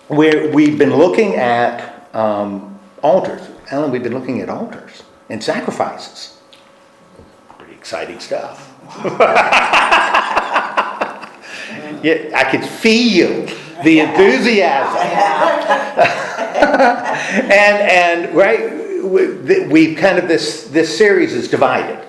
we've been looking at altars. Alan, we've been looking at altars and sacrifices. Pretty exciting stuff. Yeah, I could feel the enthusiasm. and right, we kind of this series is divided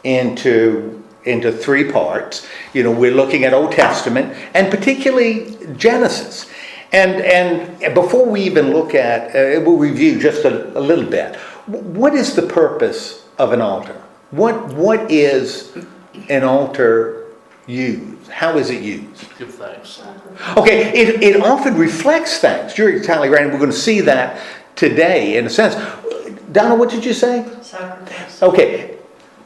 into 3 parts. You know, we're looking at Old Testament and particularly Genesis. And before we even look at, we'll review just a little bit. What is the purpose of an altar? What is an altar used? How is it used? Give thanks. Okay, it often reflects thanks. You're entirely right, and we're going to see that today in a sense. Donna, what did you say? Sacrifice. Okay,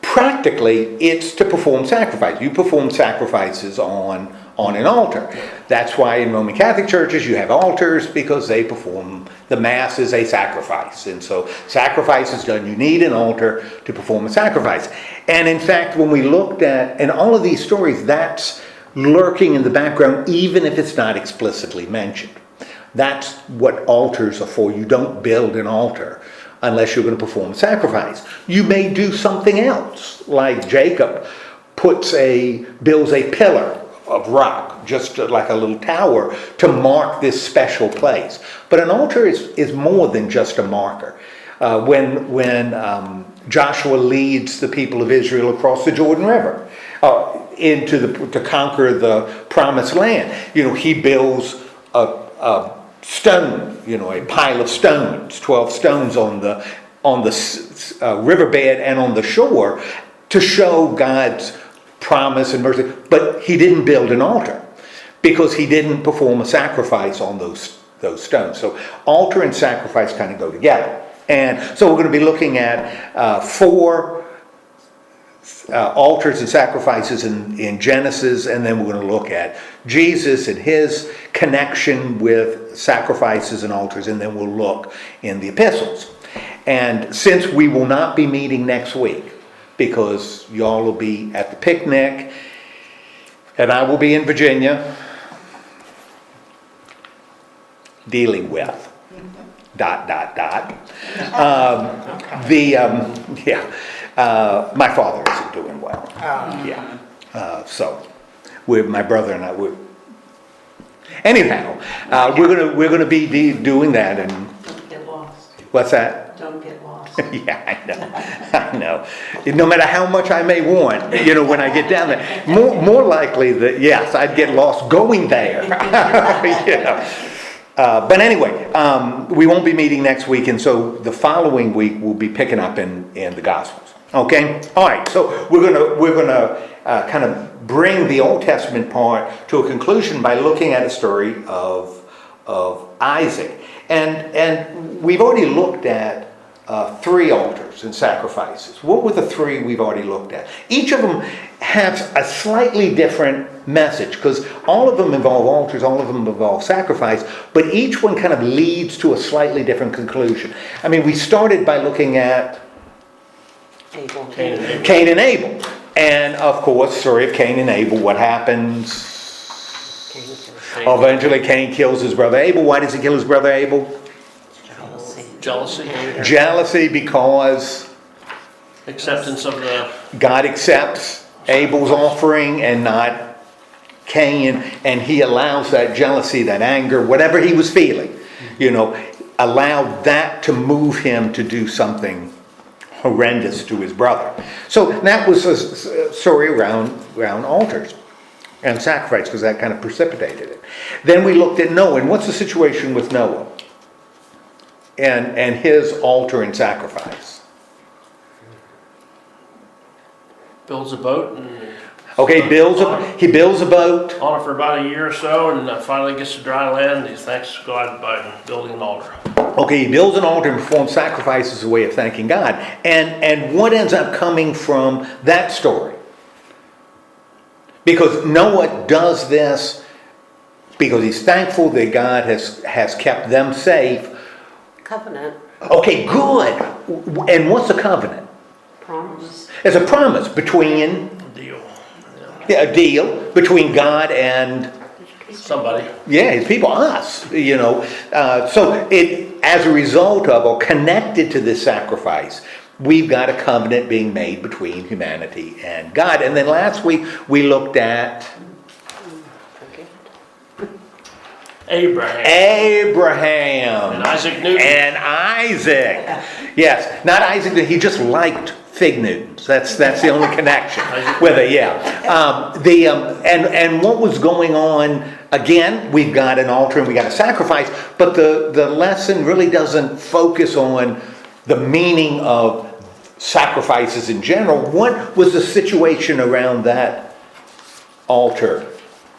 practically it's to perform sacrifice. You perform sacrifices on an altar. That's why in Roman Catholic churches you have altars, because they perform, the Mass is a sacrifice. And so sacrifice is done. You need an altar to perform a sacrifice. And in fact, when we looked at, in all of these stories, that's lurking in the background, even if it's not explicitly mentioned. That's what altars are for. You don't build an altar unless you're going to perform a sacrifice. You may do something else, like Jacob builds a pillar of rock, just like a little tower, to mark this special place. But an altar is more than just a marker. When Joshua leads the people of Israel across the Jordan River to conquer the promised land, you know, he builds a stone, you know, a pile of stones, 12 stones on the riverbed and on the shore, to show God's promise and mercy. But he didn't build an altar because he didn't perform a sacrifice on those stones. So altar and sacrifice kind of go together. And so we're going to be looking at 4 altars and sacrifices in Genesis, and then we're going to look at Jesus and his connection with sacrifices and altars, and then we'll look in the epistles. And since we will not be meeting next week, because y'all will be at the picnic, and I will be in Virginia dealing with ... my father isn't doing well. So my brother and I would. Anyhow, we're gonna be doing that. And Don't get lost. What's that? Don't get lost. Yeah, I know. No matter how much I may want, you know, when I get down there, more likely that yes, I'd get lost going there. Yeah. But anyway, we won't be meeting next week, and so the following week we'll be picking up in the Gospels. Okay, all right. So we're gonna kind of bring the Old Testament part to a conclusion by looking at a story of Isaac, and we've already looked at 3 altars and sacrifices. What were the 3 we've already looked at? Each of them has a slightly different message, because all of them involve altars, all of them involve sacrifice, but each one kind of leads to a slightly different conclusion. I mean, we started by looking at Cain and Abel. And of course, story of Cain and Abel, what happens? Eventually Cain kills his brother Abel. Why does he kill his brother Abel? Jealousy, because Acceptance of the... God accepts Abel's offering and not Cain, and he allows that jealousy, that anger, whatever he was feeling, you know, allowed that to move him to do something horrendous to his brother. So that was a story around altars and sacrifice, because that kind of precipitated it. Then we looked at Noah, and what's the situation with Noah and his altar and sacrifice? Builds a boat and... Okay, he builds a boat. On it for about a year or so, and finally gets to dry land. He thanks God by building an altar. Okay, he builds an altar and performs sacrifices as a way of thanking God. And what ends up coming from that story? Because Noah does this because he's thankful that God has kept them safe. Covenant. Okay, good. And what's a covenant? Promise. It's a promise between... Deal. A deal between God and somebody. Yeah, his people, us, So as a result of or connected to this sacrifice, we've got a covenant being made between humanity and God. And then last week we looked at Abraham. Abraham. And Isaac Newton. And Isaac. Yes, not Isaac, he just liked fig Newtons. That's the only connection with it, yeah. And what was going on, again, we've got an altar and we got a sacrifice, but the lesson really doesn't focus on the meaning of sacrifices in general. What was the situation around that altar?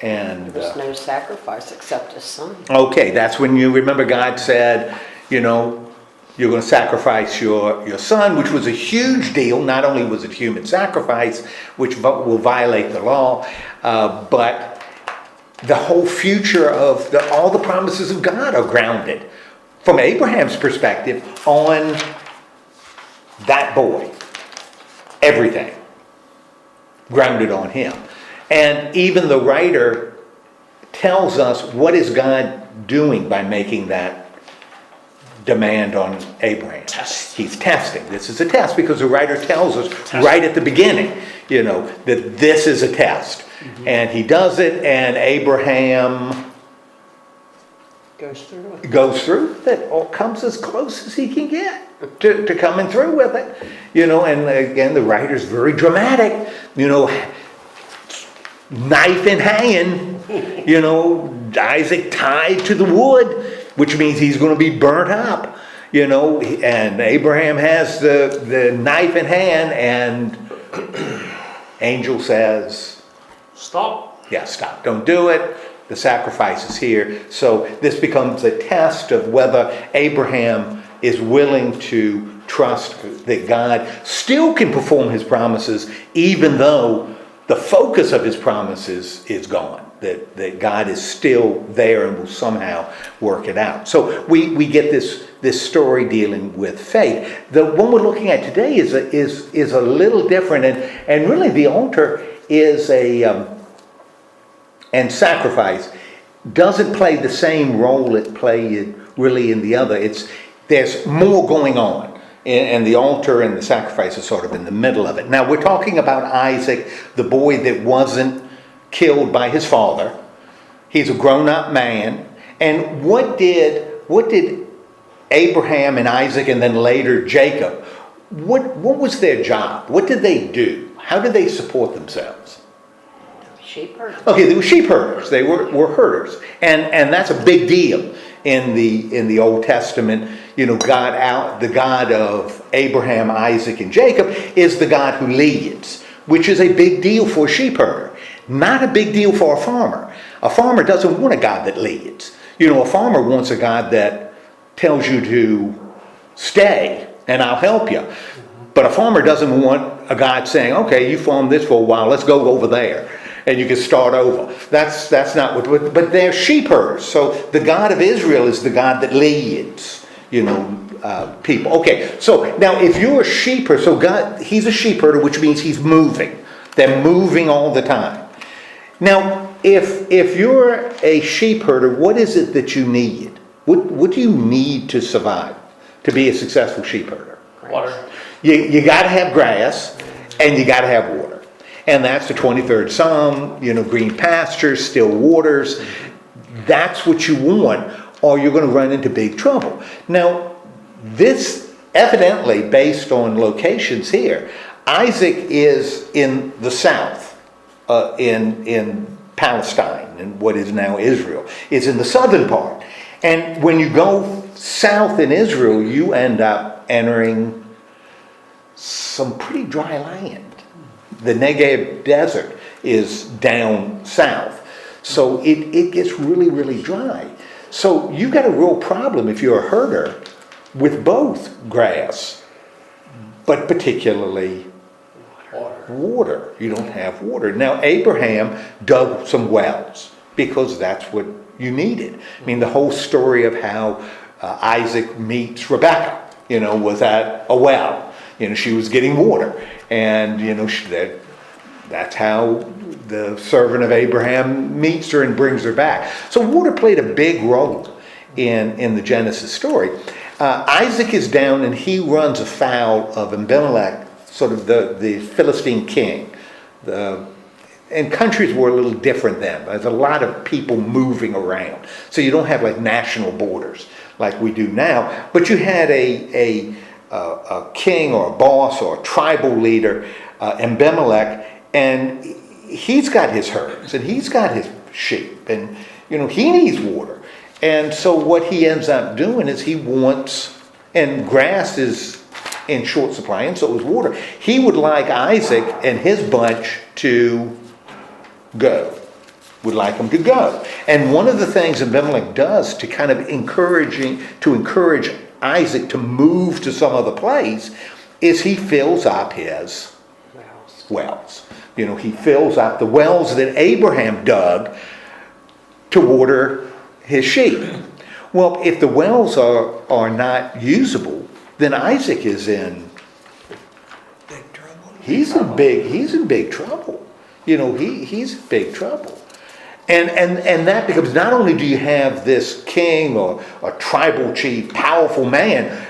And There's no sacrifice except his son. okay, that's when you remember God said, you're going to sacrifice your son, which was a huge deal. Not only was it human sacrifice, which will violate the law, but the whole future of all the promises of God are grounded, from Abraham's perspective, on that boy. Everything grounded on him. And even the writer tells us, what is God doing by making that demand on Abraham? Test. He's testing. This is a test because the writer tells us right at the beginning, that this is a test. Mm-hmm. And he does it, and Abraham goes through it, or comes as close as he can get to coming through with it. And again, the writer's very dramatic, knife in hand, Isaac tied to the wood, which means he's going to be burnt up, and Abraham has the knife in hand, and angel says, Stop. yeah, stop, don't do it. The sacrifice is here. So this becomes a test of whether Abraham is willing to trust that God still can perform his promises, even though the focus of his promises is gone, that God is still there and will somehow work it out. So we get this story dealing with faith. The one we're looking at today is a little different, and really the altar is and sacrifice doesn't play the same role it played really in the other. There's more going on. And the altar and the sacrifice are sort of in the middle of it. Now we're talking about Isaac, the boy that wasn't killed by his father. He's a grown-up man. And what did Abraham and Isaac and then later Jacob, what was their job? What did they do? How did they support themselves? Sheep herders. Okay, they were sheep herders. They were herders. And that's a big deal in the Old Testament. The God of Abraham, Isaac, and Jacob is the God who leads, which is a big deal for a sheep herder. Not a big deal for a farmer. A farmer doesn't want a God that leads. A farmer wants a God that tells you to stay and I'll help you. But a farmer doesn't want a God saying, okay, you farmed this for a while, let's go over there. And you can start over. That's not what, but they're sheep herders. So the God of Israel is the God that leads, people. Okay, so now if you're a sheep herder, so God, he's a sheep herder, which means he's moving. They're moving all the time. Now, if you're a sheep herder, what is it that you need? What do you need to survive, to be a successful sheep herder? Water. You got to have grass, and you got to have water. And that's the 23rd Psalm, green pastures, still waters. That's what you want, or you're going to run into big trouble. Now, this evidently, based on locations here, Isaac is in the south, in Palestine, and what is now Israel, is in the southern part. And when you go south in Israel, you end up entering some pretty dry land. The Negev desert is down south. So it gets really, really dry. So you've got a real problem if you're a herder with both grass, but particularly water. You don't have water. Now Abraham dug some wells because that's what you needed. I mean, the whole story of how Isaac meets Rebekah, was at a well. She was getting water. And, that's how the servant of Abraham meets her and brings her back. So water played a big role in the Genesis story. Isaac is down and he runs afoul of Abimelech, sort of the Philistine king. And countries were a little different then. There's a lot of people moving around. So you don't have like national borders like we do now. But you had a king or a boss or a tribal leader, Abimelech, and he's got his herds and he's got his sheep. And, he needs water. And so what he ends up doing is he wants, and grass is in short supply, and so is water. He would like Isaac and his bunch to go, would like them to go. And one of the things Abimelech does to kind of encourage Isaac to move to some other place is he fills up his wells. He fills up the wells that Abraham dug to water his sheep. Well, if the wells are not usable, then Isaac is in big trouble. He's in big trouble. He's in big trouble. And that becomes, not only do you have this king or a tribal chief, powerful man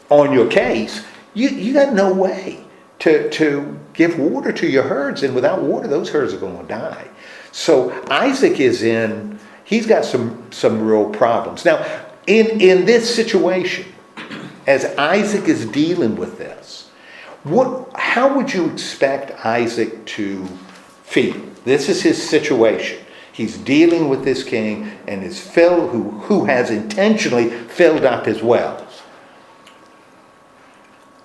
on your case, you got no way to give water to your herds, and without water, those herds are going to die. So Isaac he's got some real problems. Now, in this situation, as Isaac is dealing with this, how would you expect Isaac to feel? This is his situation. He's dealing with this king and who has intentionally filled up his wells.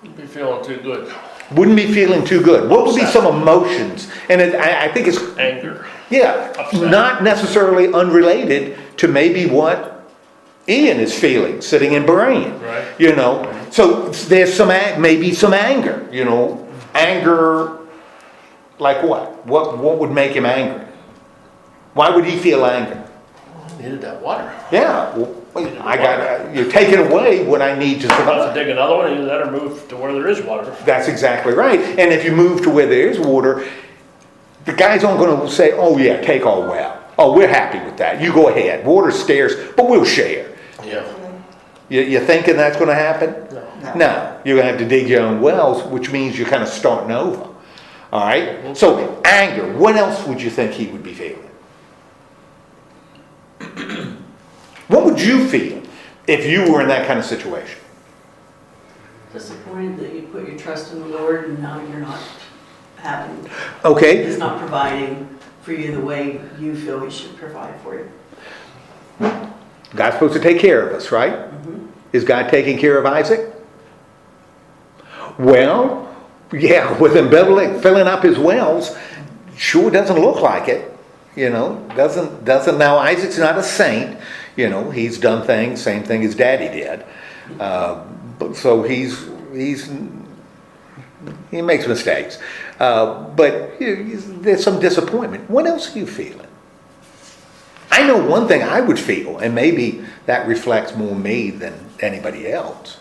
You'd be feeling too good. Wouldn't be feeling too good. What would be some emotions? And I think it's anger. Yeah, Upset. Not necessarily unrelated to maybe what Ian is feeling sitting in Bahrain. Right. So there's maybe some anger. Anger. Like what? What would make him angry? Why would he feel anger? Needed that water. Yeah, you're taking away what I need to Let's survive. dig another one and you let her move to where there is water. That's exactly right. And if you move to where there is water, the guys aren't going to say, "Oh yeah, take our well. Oh, we're happy with that. You go ahead. Water's scarce, but we'll share." Yeah. You thinking that's going to happen? No. No. You're going to have to dig your own wells, which means you're kind of starting over. All right? So anger. What else would you think he would be feeling? What would you feel if you were in that kind of situation? Disappointed that you put your trust in the Lord and now you're not having, Okay. He's not providing for you the way you feel He should provide for you. God's supposed to take care of us, right? Mm-hmm. Is God taking care of Isaac? Well, yeah, with Abimelech filling up his wells, sure doesn't look like it. Doesn't now Isaac's not a saint. He's done things, same thing his daddy did. So he makes mistakes. But there's some disappointment. What else are you feeling? I know one thing I would feel, and maybe that reflects more me than anybody else.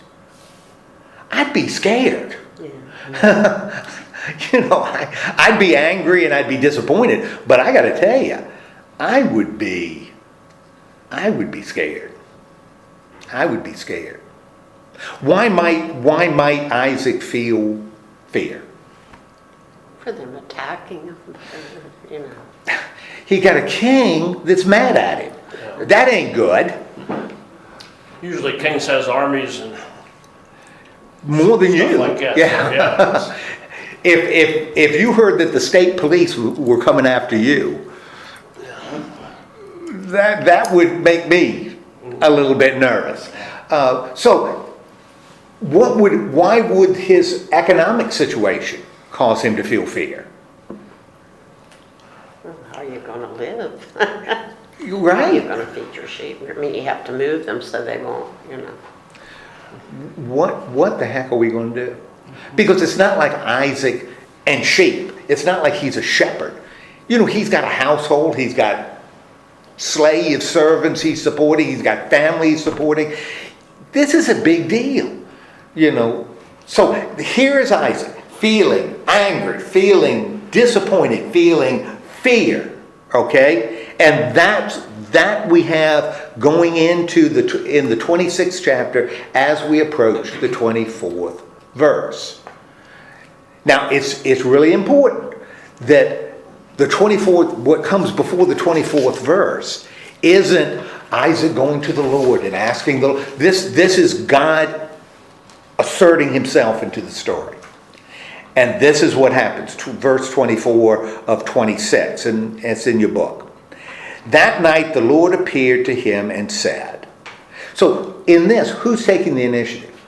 I'd be scared. Yeah. I'd be angry and I'd be disappointed. But I got to tell you, I would be scared. I would be scared. Why might Isaac feel fear? For them attacking him, He got a king that's mad at him. Yeah. That ain't good. Usually Cain has armies and More than stuff you. like that. Yeah. If you heard that the state police were coming after you, that would make me a little bit nervous. So why would his economic situation cause him to feel fear? How are you going to live? You're How are you right. going to feed your sheep? I mean, you have to move them so they won't, What the heck are we going to do? Because it's not like Isaac and sheep. It's not like he's a shepherd. He's got a household. He's got slave servants he's supporting. He's got family he's supporting. This is a big deal. So here is Isaac feeling angry, feeling disappointed, feeling fear, okay? And that we have going into in the 26th chapter as we approach the 24th verse. Now, it's really important that the 24th, what comes before the 24th verse, isn't Isaac going to the Lord and asking the Lord. This is God asserting himself into the story. And this is what happens, verse 24 of 26, and it's in your book. That night the Lord appeared to him and said. So in this, who's taking the initiative?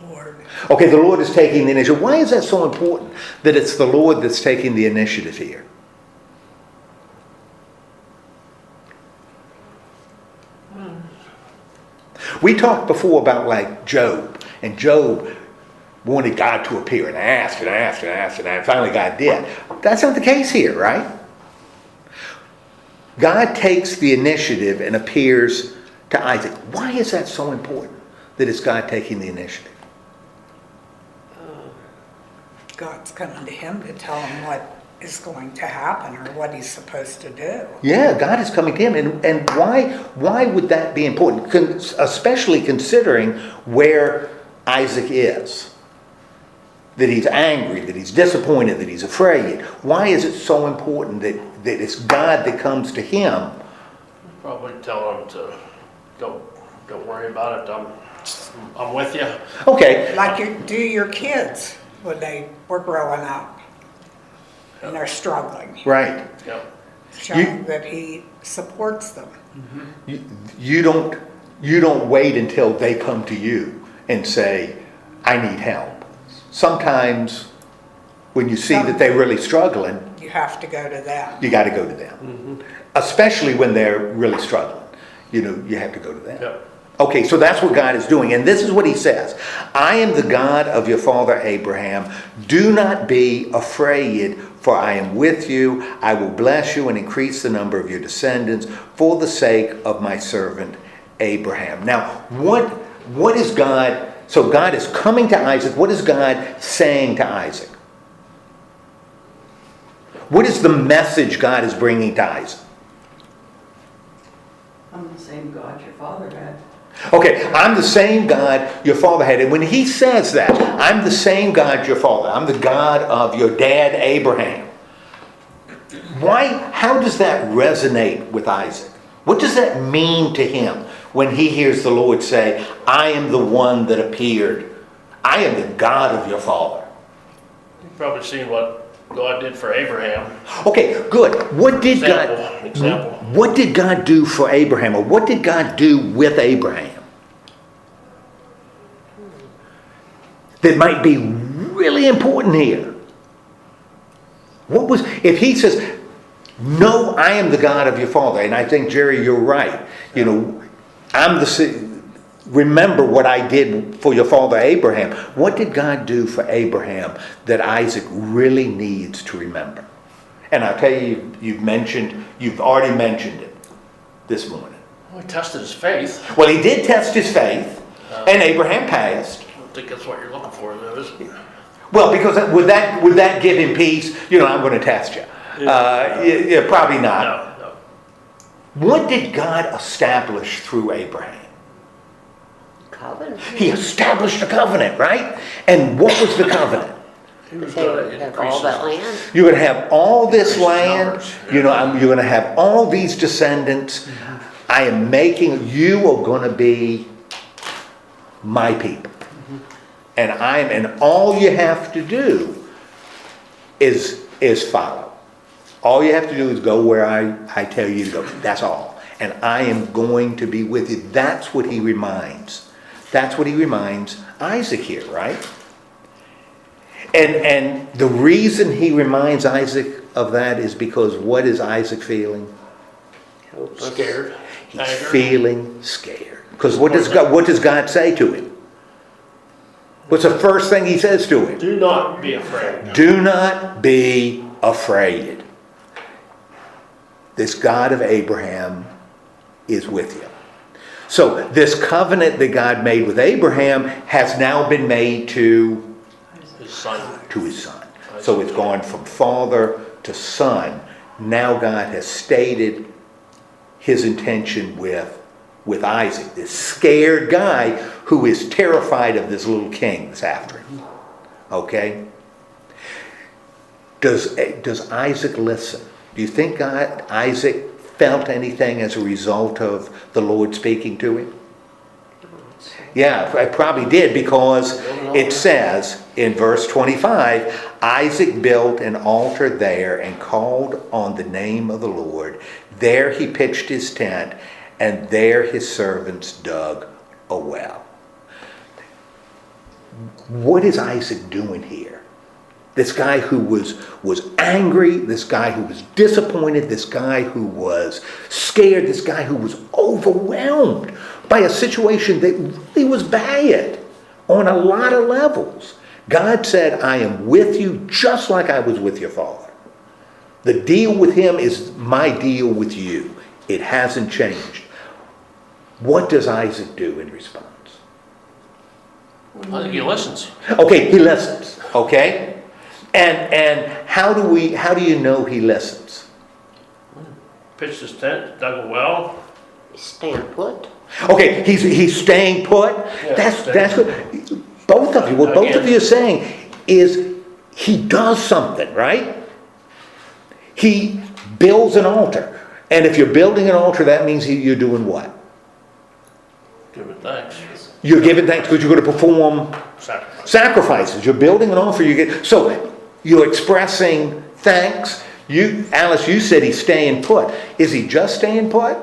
The Lord. Okay, the Lord is taking the initiative. Why is that so important that it's the Lord that's taking the initiative here? We talked before about like Job, and Job wanted God to appear and asked and asked and asked and finally God did. That's not the case here, right? God takes the initiative and appears to Isaac. Why is that so important that it's God taking the initiative? God's coming to him to tell him what is going to happen or what he's supposed to do. Yeah, God is coming to him. And why would that be important? Especially considering where Isaac is. That he's angry, that he's disappointed, that he's afraid. Why is it so important that it's God that comes to him? Probably tell him to don't worry about it. I'm with you. Okay. Like you do your kids when they were growing up and they're struggling, Right. Yeah. showing that he supports them. You don't wait until they come to you and say, I need help. Sometimes when you see that they're really struggling, You have to go to them. you got to go to them. Especially when they're really struggling. You have to go to them. Yeah. Okay, so that's what God is doing. And this is what he says. I am the God of your father Abraham. Do not be afraid, for I am with you. I will bless you and increase the number of your descendants for the sake of my servant Abraham. Now, what is God? So God is coming to Isaac. What is God saying to Isaac? What is the message God is bringing to Isaac? I'm the same God your father had. Okay, I'm the same God your father had. And when he says that, I'm the same God your father. I'm the God of your dad Abraham. How does that resonate with Isaac? What does that mean to him when he hears the Lord say, I am the one that appeared. I am the God of your father. You've probably seen what God did for Abraham. Okay, good. What did Example. What did God do for Abraham, or what did God do with Abraham that might be really important here? If he says, no, I am the God of your father, and I think, Jerry, you're right. Remember what I did for your father Abraham. What did God do for Abraham that Isaac really needs to remember? And I'll tell you, you've already mentioned it this morning. Well, he tested his faith. Well, he did test his faith, and Abraham passed. I don't think that's what you're looking for, though, is it? Well, because would that give him peace? I'm going to test you. Yeah, probably not. No. What did God establish through Abraham? Covenant. He established a covenant, right? And what was the covenant? He was They going would to have increase all that his- land. You're going to have all this Increase land. numbers. You're going to have all these descendants. I am making you are going to be my people, and all you have to do is follow. All you have to do is go where I tell you to go. That's all. And I am going to be with you. That's what he reminds. That's what he reminds Isaac here, right? And the reason he reminds Isaac of that is because what is Isaac feeling? Scared. He's Anger. feeling scared. Because what does God say to him? What's the first thing he says to him? Do not be afraid. Do not be afraid. This God of Abraham is with you. So this covenant that God made with Abraham has now been made to His son. his son. So it's gone from father to son. Now God has stated his intention with Isaac, this scared guy who is terrified of this little king that's after him. Okay? Does Isaac listen? Do you think Isaac felt anything as a result of the Lord speaking to him? Yeah, I probably did, because it says in verse 25, Isaac built an altar there and called on the name of the Lord. There he pitched his tent, and there his servants dug a well. What is Isaac doing here? This guy who was angry, this guy who was disappointed, this guy who was scared, this guy who was overwhelmed by a situation that really was bad on a lot of levels. God said, I am with you just like I was with your father. The deal with him is my deal with you. It hasn't changed. What does Isaac do in response? I think he listens. Okay, he listens. Okay? And how do you know he listens? Pitched his tent, dug a well. Stand put. Okay, he's staying put. Yeah, That's what both of you are saying is he does something, right? He builds an altar. And if you're building an altar, that means you're doing what? Give it thanks. You're giving thanks because you're going to perform sacrifices. You're building an altar. So you're expressing thanks. Alice, you said he's staying put. Is he just staying put?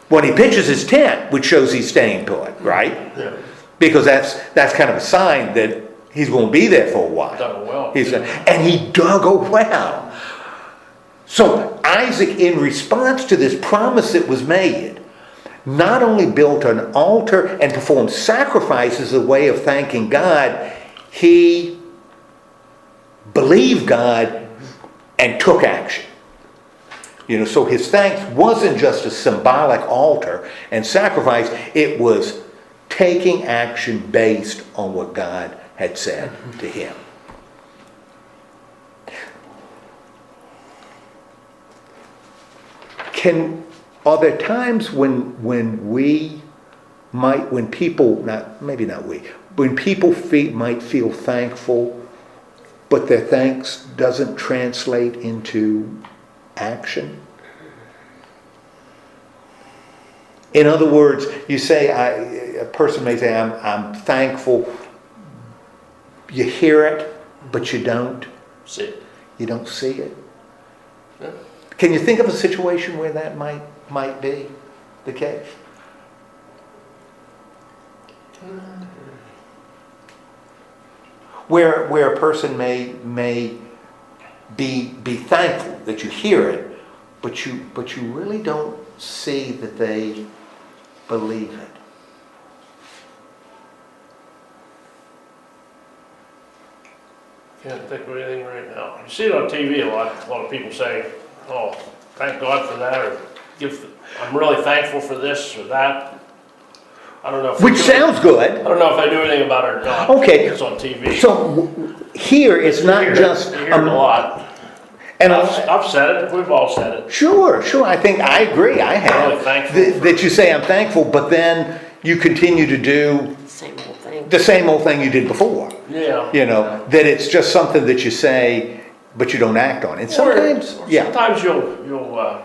When he pitches his tent, which shows he's staying put, right? Yeah. Because that's kind of a sign that he's going to be there for a while. Dug a well. And he dug a well. So Isaac, in response to this promise that was made, not only built an altar and performed sacrifices as a way of thanking God, he believed God and took action. So his thanks wasn't just a symbolic altar and sacrifice, it was taking action based on what God had said to him. Are there times when people might feel thankful, but their thanks doesn't translate into action? In other words, you say, a person may say, I'm thankful. You hear it, but you don't. See it. You don't see it. Yeah. Can you think of a situation where that might be the case? Where a person may be thankful that you hear it, but you really don't see that they believe it. Can't think of anything right now. You see it on TV a lot. A lot of people say, "Oh, thank God for that," or "I'm really thankful for this or that." I don't know. Which sounds good. I don't know if I do anything about it or not. Okay. It's on TV. So here it's not just You hear it a lot. And I've said it. We've all said it. Sure. I agree. I have. Really thankful that you say I'm thankful, but then you continue to do Same old thing. the same old thing you did before. Yeah. That it's just something that you say, but you don't act on. And sometimes, Sometimes you'll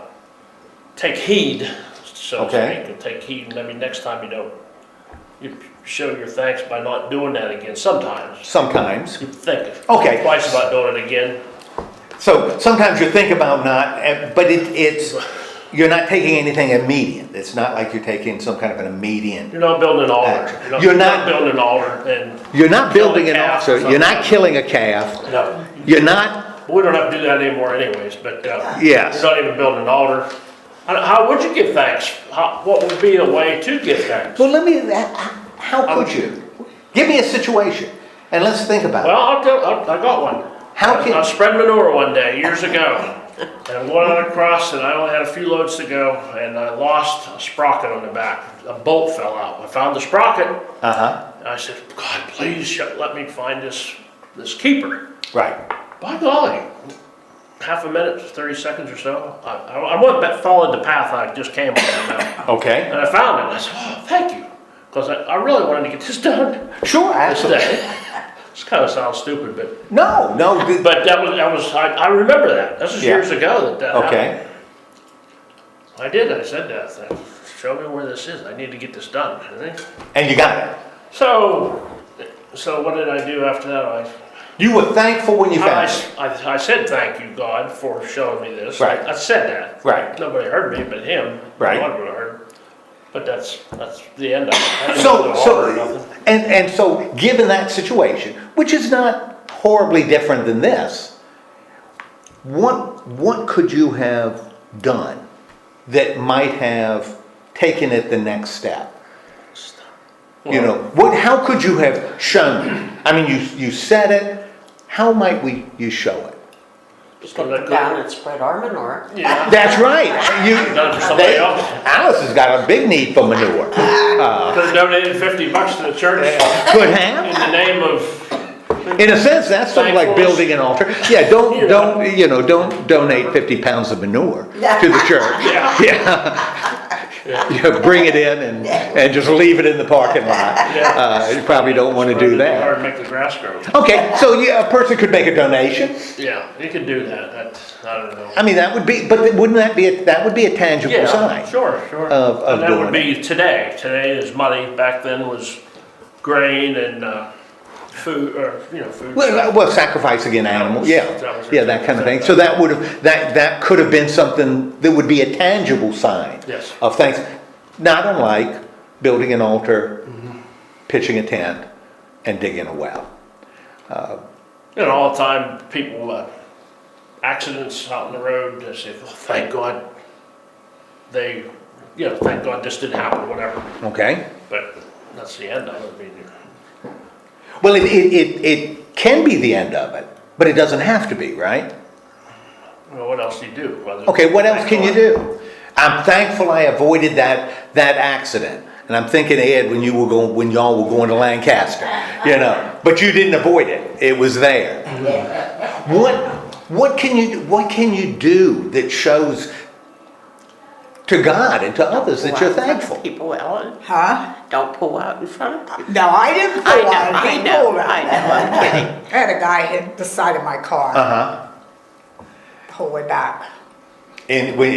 take heed, so to Okay. speak. You'll take heed, and maybe next time you don't. You show your thanks by not doing that again. Sometimes you think Okay. twice about doing it again. So sometimes you think about not, but it's you're not taking anything immediate. It's not like you're taking some kind of an immediate. You're not building an altar. Action. You're not building an altar, and You're not building an Killing a calf altar. or You're not something. killing a calf. no. You're not. We don't have to do that anymore, anyways. But Yes. you're not even building an altar. How would you give thanks? What would be a way to give thanks? Well, how could you? Give me a situation, and let's think about it. Well, I got one. I spread manure one day, years ago, and I'm going out across, and I only had a few loads to go, and I lost a sprocket on the back. A bolt fell out. I found the sprocket. Uh-huh. And I said, God, please let me find this this keeper. Right. By golly, half a minute, 30 seconds or so, I went back, followed the path I just came on. Okay. And I found it, and I said, oh, thank you. Because I really wanted to get this done Sure, this absolutely. day. This kind of sounds stupid, but No. but I remember that. This was Yeah. years ago that Okay. happened. I did, I said that. I said, show me where this is, I need to get this done. And you got it. So what did I do after that? You were thankful when you found it. I said thank you, God, for showing me this. Right. I said that. Right. Nobody heard me but him. Right. God would have heard. But that's the end of it. I didn't know the order or nothing. And so, given that situation, which is not horribly different than this, what could you have done that might have taken it the next step? How could you have shown it? I mean, you said it. How might you show it? You could go down and spread our manure. Yeah. That's right. Done it for somebody else. Alice has got a big need for manure. Could have donated $50 to the church Could in have. the name of. In a sense, that's something like Thankfulness. building an altar. Yeah, don't donate 50 pounds of manure to the church. Yeah, bring it in and just leave it in the parking lot. You probably don't want to do It's that. hard to make the grass grow. Okay, so a person could make a donation. Yeah, you could do that. I don't know. I mean, that would be, but wouldn't that be a tangible Yeah, sign? sure. of And that doing would be today. Today is money. Back then was grain and food, or food. Well, sacrificing an animal, that kind of thing. So that could have been something that would be a tangible sign Yes. of thanks. Not unlike building an altar, pitching a tent, and digging a well. All the time, people, accidents out on the road, they say, oh, thank God thank God this didn't happen, whatever. Okay. But that's the end of it. Well, it can be the end of it, but it doesn't have to be, right? Well, what else do you do? Okay, what else can you do? I'm thankful I avoided that accident. And I'm thinking, Ed, when y'all were going to Lancaster, but you didn't avoid it. It was there. What can you do that shows to God and to others that you're thankful? People, Ellen. Huh? Don't pull out in front of people. No, I didn't pull out. I He know, pulled out. I'm kidding. I had a guy hit the side of my car the whole way back. And when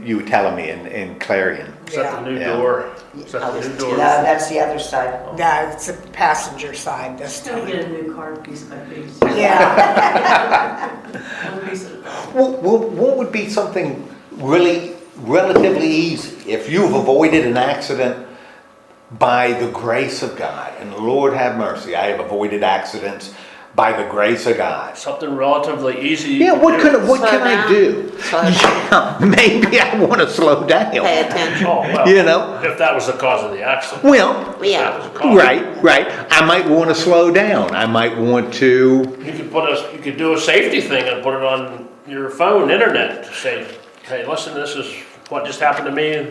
you were telling me in Clarion. Is that the new Yeah. door? Is that the new door? No, that's the other side. No, it's the passenger side this Still time. get a new car piece by piece. Yeah. One piece at a time. What would be something really relatively easy if you've avoided an accident by the grace of God? And Lord have mercy, I have avoided accidents by the grace of God. Something relatively easy. Yeah, what can I down. do? Slow down. Yeah, maybe I want to slow down. Pay attention. Oh, well. If that was the cause of the accident. Well, That was Yeah. the cause. right. I might want to slow down. I might want to. You could do a safety thing and put it on your phone, internet, to say, hey, listen, this is what just happened to me.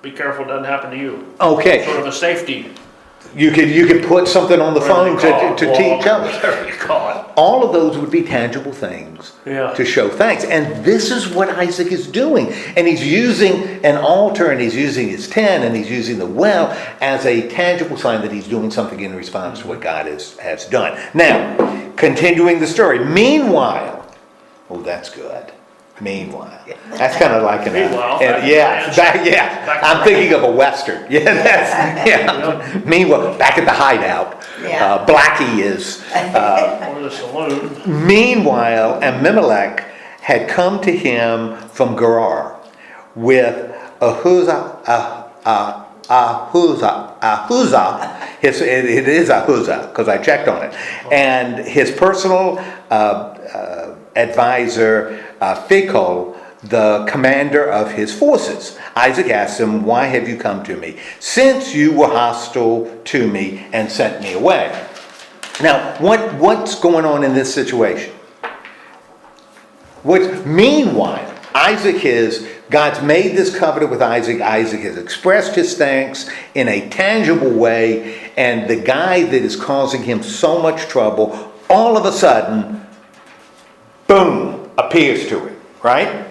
Be careful it doesn't happen to you. Okay, Sort of a safety. you could put something on the phone to teach others. Whatever you call it. All of those would be tangible things to show thanks. And this is what Isaac is doing. And he's using an altar, and he's using his tent, and he's using the well as a tangible sign that he's doing something in response to what God has done. Now, continuing the story. Meanwhile, that's good. Meanwhile. That's kind of like Meanwhile, I'm thinking of a Western. Meanwhile, back at the hideout, Yeah. Blackie is. Or the saloon. Meanwhile, Abimelech had come to him from Gerar with Ahuzah. It is Ahuzah because I checked on it, and his personal advisor Phicol, the commander of his forces. Isaac asked him, "Why have you come to me? Since you were hostile to me and sent me away." Now, what's going on in this situation? Meanwhile, God's made this covenant with Isaac. Isaac has expressed his thanks in a tangible way, and the guy that is causing him so much trouble all of a sudden, boom, appears to him, right?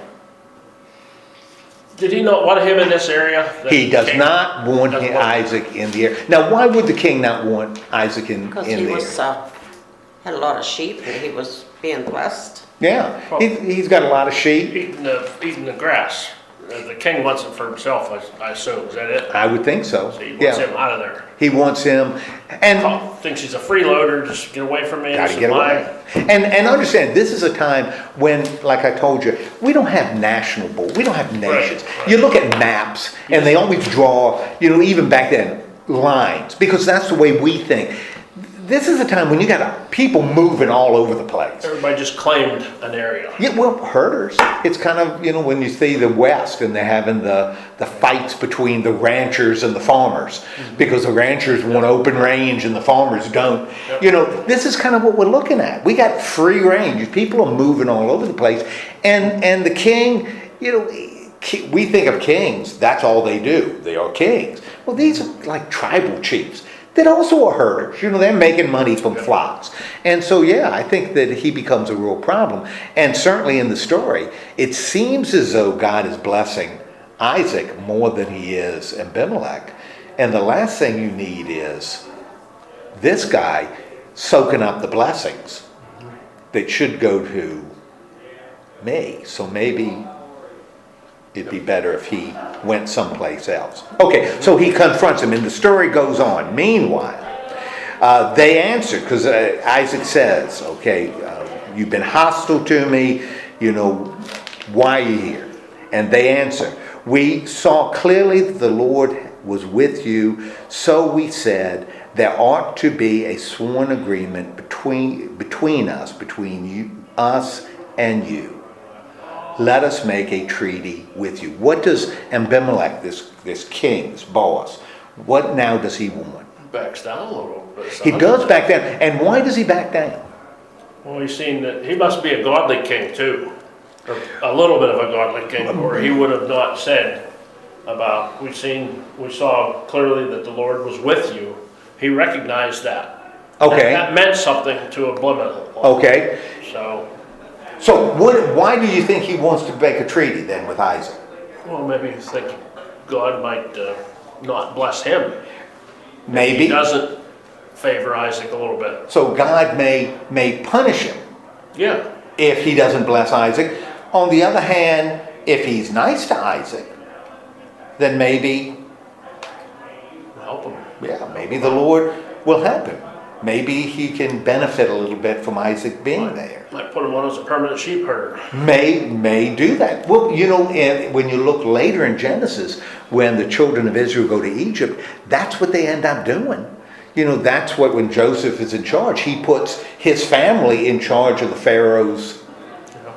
Did he not want him in this area? He does Cain not want doesn't want- Isaac in the area. Now, why would the king not want Isaac in Because the he area? was, had a lot of sheep and he was being blessed. Yeah, he's got a lot of sheep. Eating the grass. The king wants it for himself, I assume. Is that it? I would think so. So he wants him Yeah, out of there. he wants him, and Thinks he's a freeloader, just get away from me. gotta this is get mine. away. And understand, this is a time when, like I told you, we don't have national borders, we don't have nations. right. You look at maps, and they always draw, even back then, lines, because that's the way we think. This is a time when you got people moving all over the place. Everybody just claimed an area. Yeah, well, herders. It's kind of, when you see the West and they're having the fights between the ranchers and the farmers, because the ranchers want open range and the farmers don't. Yep. This is kind of what we're looking at. We got free range. People are moving all over the place. And the king, we think of kings, that's all they do. They are kings. Well, these are like tribal chiefs that also are herders. They're making money from flocks. And so, yeah, I think that he becomes a real problem. And certainly in the story, it seems as though God is blessing Isaac more than he is Abimelech. And the last thing you need is this guy soaking up the blessings that should go to me. So maybe it'd be better if he went someplace else. Okay, so he confronts him, and the story goes on. Meanwhile, they answered, because Isaac says, okay, you've been hostile to me, why are you here? And they answer, we saw clearly that the Lord was with you, so we said, there ought to be a sworn agreement between us and you. Let us make a treaty with you. What does Abimelech, this king, this boss, what now does he want? Backs down a little bit. He does back down. And why does he back down? Well, we've seen that he must be a godly king too. Or a little bit of a godly king, or he would have not said about, we saw clearly that the Lord was with you. He recognized that. Okay. That meant something to Abimelech. Okay. So, Why do you think he wants to make a treaty then with Isaac? well, maybe you think God might not bless him. Maybe. He doesn't favor Isaac a little bit. So God may punish him Yeah. if he doesn't bless Isaac. On the other hand, if he's nice to Isaac, then maybe Help him. maybe the Lord will help him. Maybe he can benefit a little bit from Isaac being there. Might put him on as a permanent sheep herder. May do that. Well, and when you look later in Genesis, when the children of Israel go to Egypt, that's what they end up doing. That's what, when Joseph is in charge, he puts his family in charge of the Pharaoh's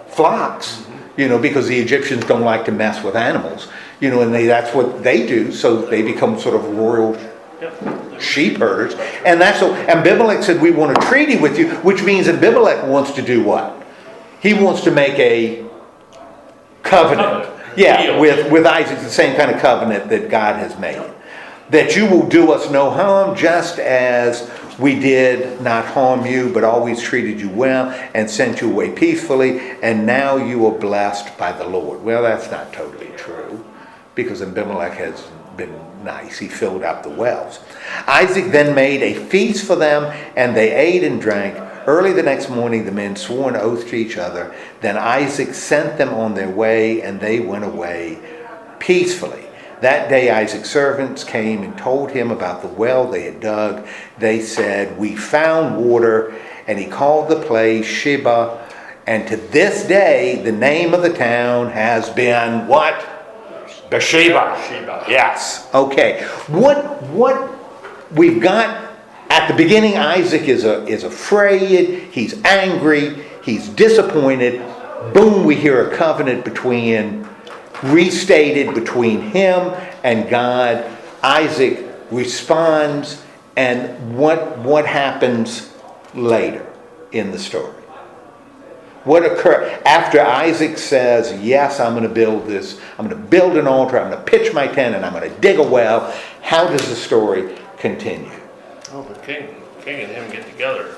flocks, because the Egyptians don't like to mess with animals, and that's what they do, so they become sort of royal sheep herders. And that's so Abimelech said, we want a treaty with you, which means Abimelech wants to do what? He wants to make a covenant. Yeah, with Isaac, the same kind of covenant that God has made. That you will do us no harm, just as we did not harm you, but always treated you well and sent you away peacefully, and now you are blessed by the Lord. Well, that's not totally true, because Abimelech has been nice. He filled up the wells. Isaac then made a feast for them, and they ate and drank. Early the next morning, the men swore an oath to each other. Then Isaac sent them on their way, and they went away peacefully. That day Isaac's servants came and told him about the well they had dug. They said, we found water, and he called the place Sheba, and to this day the name of the town has been what? Beersheba. Yes. Okay. What we've got at the beginning, Isaac is afraid, he's angry, he's disappointed. Boom, we hear a covenant restated between him and God. Isaac responds, and what happens later in the story? What occurred after Isaac says, yes, I'm going to build this, I'm going to build an altar, I'm going to pitch my tent, and I'm going to dig a well. How does the story continue? Oh, the king and him get together.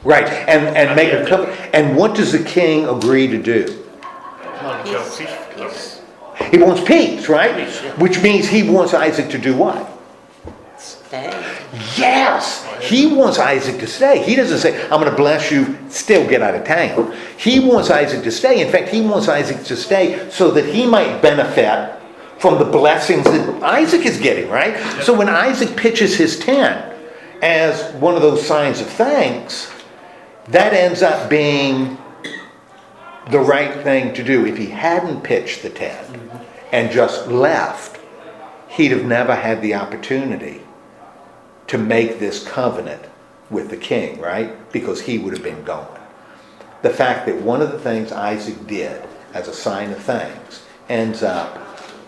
Right, and make a covenant. And what does the king agree to do? Peace. He wants peace, right? Peace, yeah. Which means he wants Isaac to do what? Stay. Yes, he wants Isaac to stay. He doesn't say, I'm going to bless you, still get out of town. He wants Isaac to stay. In fact, he wants Isaac to stay so that he might benefit from the blessings that Isaac is getting, right? So when Isaac pitches his tent as one of those signs of thanks, that ends up being the right thing to do. If he hadn't pitched the tent and just left, he'd have never had the opportunity to make this covenant with the king, right? Because he would have been gone. The fact that one of the things Isaac did as a sign of thanks ends up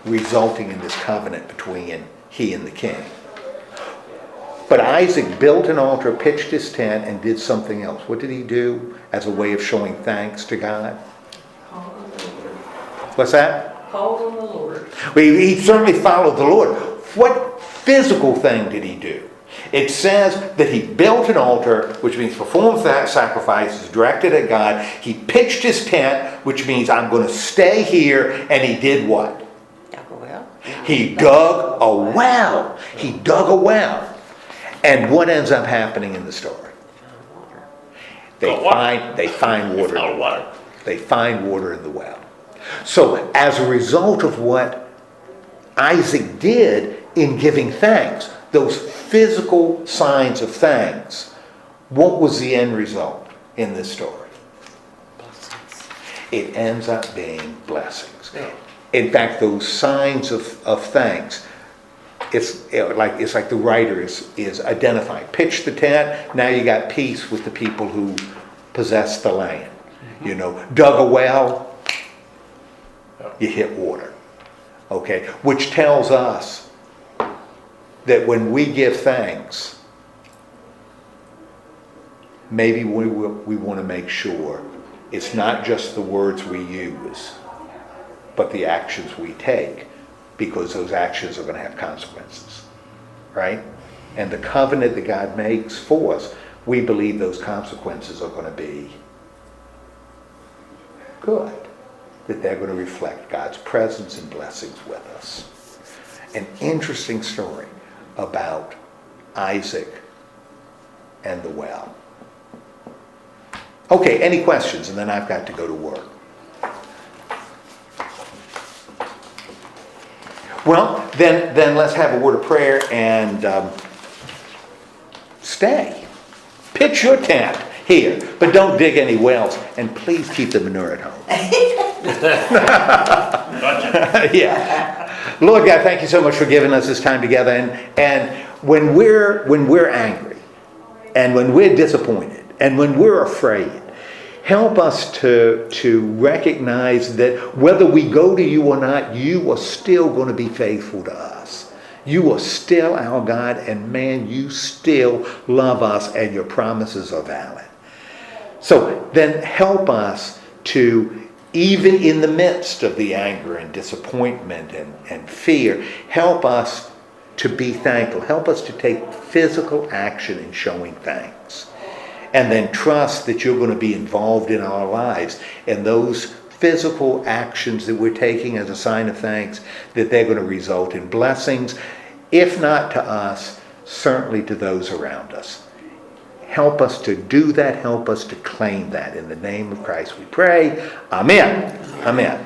resulting in this covenant between he and the king. But Isaac built an altar, pitched his tent, and did something else. What did he do as a way of showing thanks to God? What's that? Called on the Lord. Well, he certainly followed the Lord. What physical thing did he do? It says that he built an altar, which means performed sacrifices directed at God. He pitched his tent, which means I'm going to stay here. And he did what? Dug a well. He dug a well. He dug a well. And what ends up happening in the story? They find water in the well. They find water in the well. So as a result of what Isaac did in giving thanks, those physical signs of thanks, what was the end result in this story? Blessings. It ends up being blessings. In fact, those signs of thanks, it's like the writer is identifying. Pitch the tent, now you got peace with the people who possess the land. You know, dug a well, you hit water. Okay, which tells us that when we give thanks, maybe we want to make sure it's not just the words we use, but the actions we take, because those actions are going to have consequences, right? And the covenant that God makes for us, we believe those consequences are going to be good, that they're going to reflect God's presence and blessings with us. An interesting story about Isaac and the well. Okay, any questions? And then I've got to go to work. Well, then let's have a word of prayer and stay. Pitch your tent here, but don't dig any wells. And please keep the manure at home. Gotcha. Yeah. Lord God, thank you so much for giving us this time together. And when we're angry, and when we're disappointed, and when we're afraid, help us to recognize that whether we go to you or not, you are still going to be faithful to us. You are still our God, and man, you still love us, and your promises are valid. So then help us to, even in the midst of the anger and disappointment and fear, help us to be thankful. Help us to take physical action in showing thanks. And then trust that you're going to be involved in our lives. And those physical actions that we're taking as a sign of thanks, that they're going to result in blessings, if not to us, certainly to those around us. Help us to do that. Help us to claim that. In the name of Christ we pray. Amen. Amen.